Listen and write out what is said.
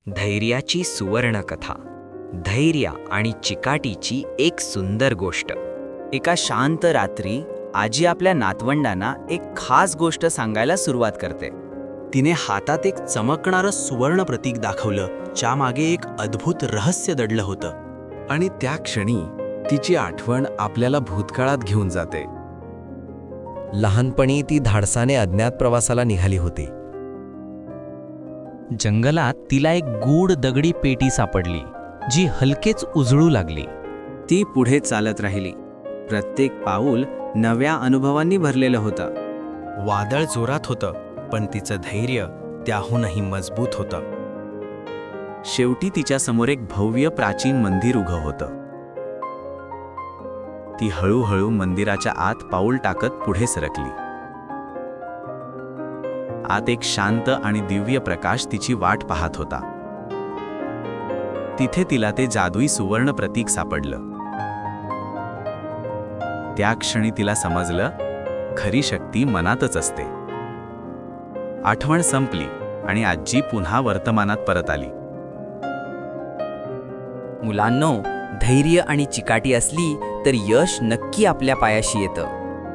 धैर्याची सुवर्णकथा. धैर्य आणि चिकाटीची एक सुंदर गोष्ट. एका शांत रात्री आजी आपल्या नातवंडांना एक खास गोष्ट सांगायला सुरुवात करते. तिने हातात एक चमकणारं सुवर्ण प्रतीक दाखवलं, ज्यामागे एक अद्भुत रहस्य दडलं होतं. आणि त्या क्षणी तिची आठवण आपल्याला भूतकाळात घेऊन जाते. लहानपणी ती धाडसाने अज्ञात प्रवासाला निघाली होती. जंगलात तिला एक गूढ दगडी पेटी सापडली, जी हलकेच उजळू लागली. ती पुढे चालत राहिली. प्रत्येक पाऊल नव्या अनुभवांनी भरलेलं होतं. वादळ जोरात होतं, पण तिचं धैर्य त्याहूनही मजबूत होतं. शेवटी तिच्या समोर एक भव्य प्राचीन मंदिर उभं होतं. ती हळूहळू मंदिराच्या आत पाऊल टाकत पुढे सरकली. आत एक शांत आणि दिव्य प्रकाश तिची वाट पाहत होता. तिथे तिला ते जादुई सुवर्ण प्रतीक सापडलं. त्या क्षणी तिला समजलं, खरी शक्ती मनातच असते. आठवण संपली आणि आजी पुन्हा वर्तमानात परत आली. मुलांनो, धैर्य आणि चिकाटी असली तर यश नक्की आपल्या पायाशी येतं.